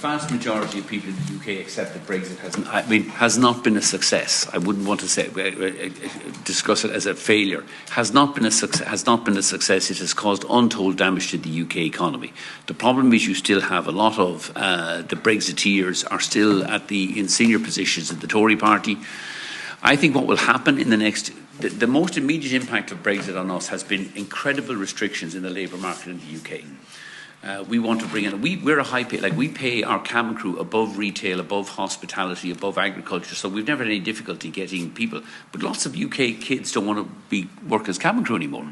Vast majority of people in the UK accept that Brexit has not been a success. I wouldn't want to say discuss it as a failure. Has not been a success. It has caused untold damage to the UK economy. The problem is you still have a lot of the Brexiteers are still in senior positions in the Tory party. I think what will happen in the most immediate impact of Brexit on us has been incredible restrictions in the labour market in the UK. We want to bring in, we're a high pay, we pay our cabin crew above retail, above hospitality, above agriculture, so we've never had any difficulty getting people. But lots of UK kids don't want to work as cabin crew anymore.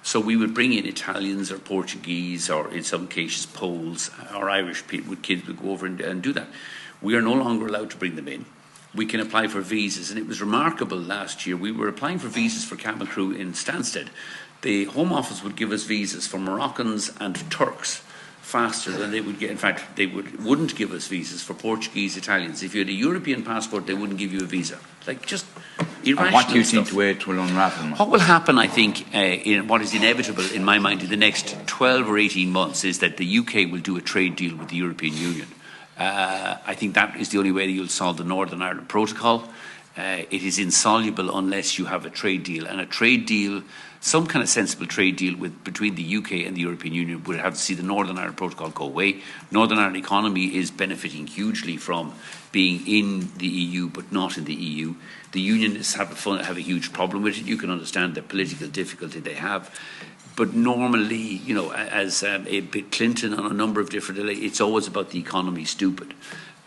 So we would bring in Italians or Portuguese or in some cases Poles or Irish people, kids would go over and do that. We are no longer allowed to bring them in. We can apply for visas, and it was remarkable last year. We were applying for visas for cabin crew in Stansted. The Home Office would give us visas for Moroccans and Turks faster than they would get. In fact, they wouldn't give us visas for Portuguese, Italians. If you had a European passport, they wouldn't give you a visa. Just irrational and what do you stuff. think the way it will unravel? What will happen, I think, what is inevitable in my mind in the next 12 or 18 months is that the UK will do a trade deal with the European Union. I think that is the only way that you'll solve the Northern Ireland Protocol. It is insoluble unless you have a trade deal, and a trade deal, some kind of sensible trade deal between the UK and the European Union would have to see the Northern Ireland Protocol go away. Northern Ireland economy is benefiting hugely from being in the EU but not in the EU. The Unionists have a huge problem with it. You can understand the political difficulty they have. But normally, as Clinton on a number of different, it's always about the economy stupid.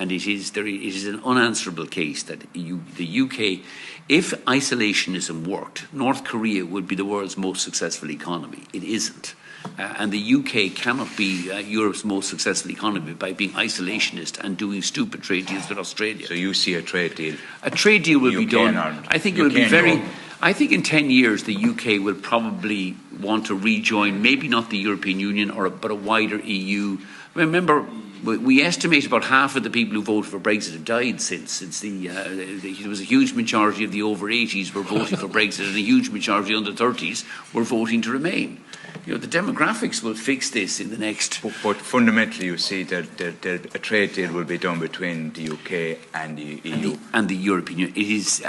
And it is an unanswerable case that the UK, if isolationism worked, North Korea would be the world's most successful economy. It isn't. And the UK cannot be Europe's most successful economy by being isolationist and doing stupid trade deals with Australia. So you see a trade deal? A trade deal will be done. I think it will be very... I think in 10 years the UK will probably want to rejoin, maybe not the European Union, but a wider EU. Remember, we estimate about half of the people who voted for Brexit have died since there was a huge majority of the over 80s were voting for Brexit, and a huge majority under 30s were voting to remain. The demographics will fix this in the next... But fundamentally you see that a trade deal will be done between the UK and the EU. And the European Union. It is...